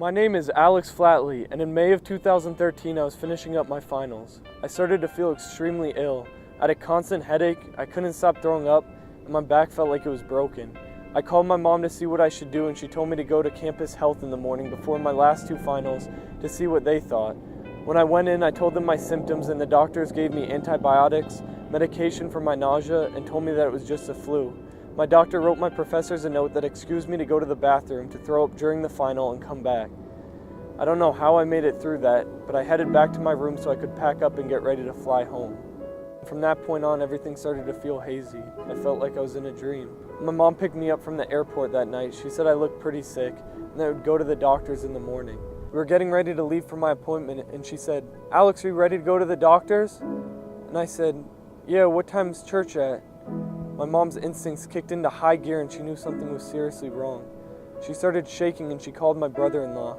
My name is Alex Flatley, and in May of 2013 I was finishing up my finals. I started to feel extremely ill. I had a constant headache, I couldn't stop throwing up, and my back felt like it was broken. I called my mom to see what I should do, and she told me to go to campus health in the morning before my last two finals to see what they thought. When I went in, I told them my symptoms, and the doctors gave me antibiotics, medication for my nausea, and told me that it was just a flu. My doctor wrote my professors a note that excused me to go to the bathroom to throw up during the final and come back. I don't know how I made it through that, but I headed back to my room so I could pack up and get ready to fly home. From that point on, everything started to feel hazy. I felt like I was in a dream. My mom picked me up from the airport that night. She said I looked pretty sick and that I would go to the doctors in the morning. We were getting ready to leave for my appointment, and she said, "Alex, are you ready to go to the doctors?" And I said, "Yeah, what time's church at?" My mom's instincts kicked into high gear and she knew something was seriously wrong. She started shaking and she called my brother-in-law.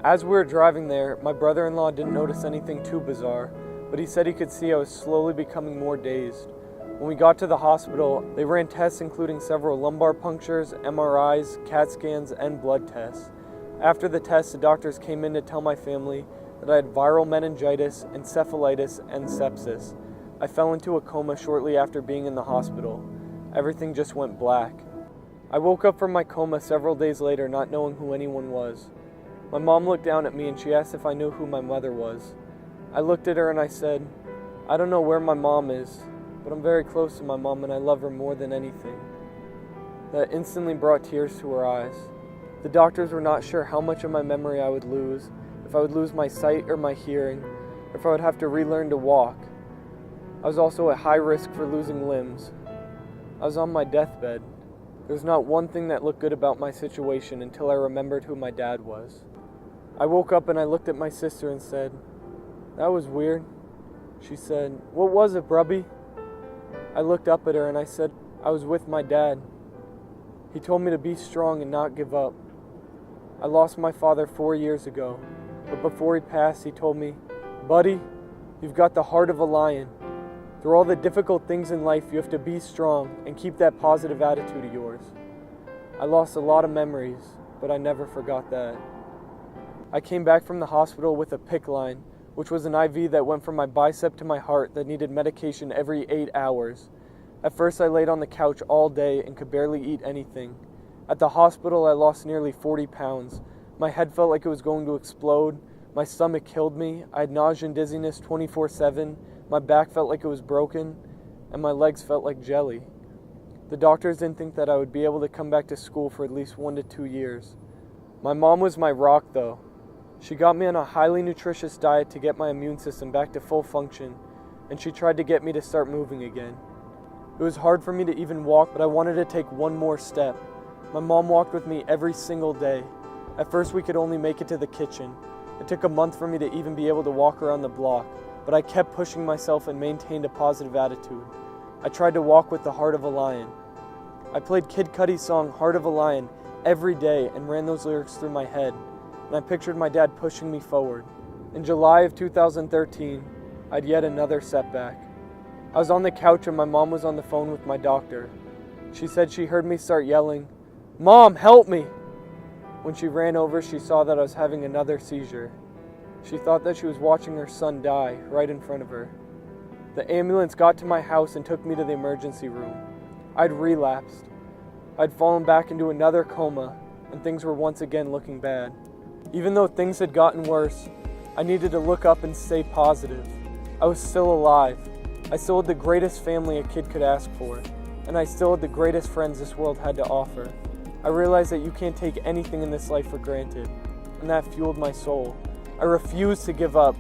As we were driving there, my brother-in-law didn't notice anything too bizarre, but he said he could see I was slowly becoming more dazed. When we got to the hospital, they ran tests including several lumbar punctures, MRIs, CAT scans, and blood tests. After the tests, the doctors came in to tell my family that I had viral meningitis, encephalitis, and sepsis. I fell into a coma shortly after being in the hospital. Everything just went black. I woke up from my coma several days later not knowing who anyone was. My mom looked down at me and she asked if I knew who my mother was. I looked at her and I said, "I don't know where my mom is, but I'm very close to my mom and I love her more than anything." That instantly brought tears to her eyes. The doctors were not sure how much of my memory I would lose, if I would lose my sight or my hearing, or if I would have to relearn to walk. I was also at high risk for losing limbs. I was on my deathbed. There was not one thing that looked good about my situation until I remembered who my dad was. I woke up and I looked at my sister and said, "That was weird." She said, "What was it, brubby?" I looked up at her and I said, "I was with my dad. He told me to be strong and not give up. I lost my father 4 years ago, but before he passed, he told me, 'Buddy, you've got the heart of a lion. Through all the difficult things in life, you have to be strong and keep that positive attitude of yours.'" I lost a lot of memories, but I never forgot that. I came back from the hospital with a PICC line, which was an IV that went from my bicep to my heart that needed medication every 8 hours. At first, I laid on the couch all day and could barely eat anything. At the hospital, I lost nearly 40 pounds. My head felt like it was going to explode. My stomach killed me. I had nausea and dizziness 24/7. My back felt like it was broken, and my legs felt like jelly. The doctors didn't think that I would be able to come back to school for at least 1 to 2 years. My mom was my rock, though. She got me on a highly nutritious diet to get my immune system back to full function, and she tried to get me to start moving again. It was hard for me to even walk, but I wanted to take one more step. My mom walked with me every single day. At first, we could only make it to the kitchen. It took a month for me to even be able to walk around the block, but I kept pushing myself and maintained a positive attitude. I tried to walk with the heart of a lion. I played Kid Cudi's song, "Heart of a Lion," every day and ran those lyrics through my head, and I pictured my dad pushing me forward. In July of 2013, I had yet another setback. I was on the couch and my mom was on the phone with my doctor. She said she heard me start yelling, "Mom, help me!" When she ran over, she saw that I was having another seizure. She thought that she was watching her son die right in front of her. The ambulance got to my house and took me to the emergency room. I'd relapsed. I'd fallen back into another coma, and things were once again looking bad. Even though things had gotten worse, I needed to look up and stay positive. I was still alive. I still had the greatest family a kid could ask for, and I still had the greatest friends this world had to offer. I realized that you can't take anything in this life for granted, and that fueled my soul. I refused to give up.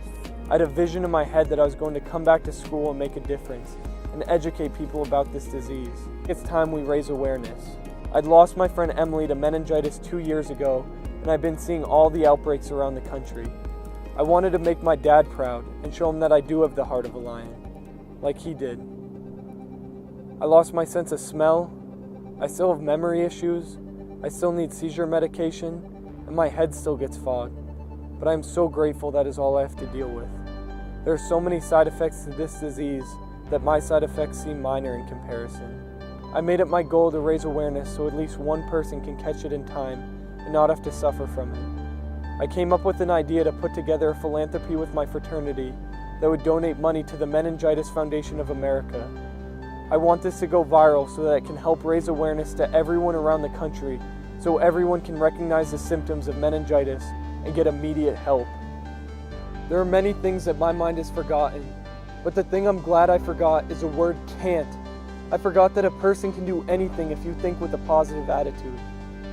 I had a vision in my head that I was going to come back to school and make a difference, and educate people about this disease. It's time we raise awareness. I'd lost my friend Emily to meningitis 2 years ago, and I've been seeing all the outbreaks around the country. I wanted to make my dad proud and show him that I do have the heart of a lion, like he did. I lost my sense of smell. I still have memory issues. I still need seizure medication, and my head still gets fogged. But I am so grateful that is all I have to deal with. There are so many side effects to this disease that my side effects seem minor in comparison. I made it my goal to raise awareness so at least one person can catch it in time and not have to suffer from it. I came up with an idea to put together a philanthropy with my fraternity that would donate money to the Meningitis Foundation of America. I want this to go viral so that it can help raise awareness to everyone around the country so everyone can recognize the symptoms of meningitis and get immediate help. There are many things that my mind has forgotten, but the thing I'm glad I forgot is the word can't. I forgot that a person can do anything if you think with a positive attitude.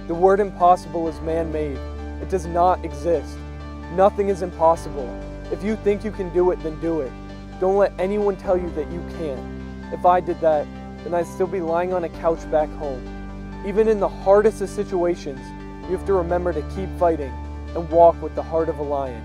The word impossible is man-made. It does not exist. Nothing is impossible. If you think you can do it, then do it. Don't let anyone tell you that you can't. If I did that, then I'd still be lying on a couch back home. Even in the hardest of situations, you have to remember to keep fighting and walk with the heart of a lion.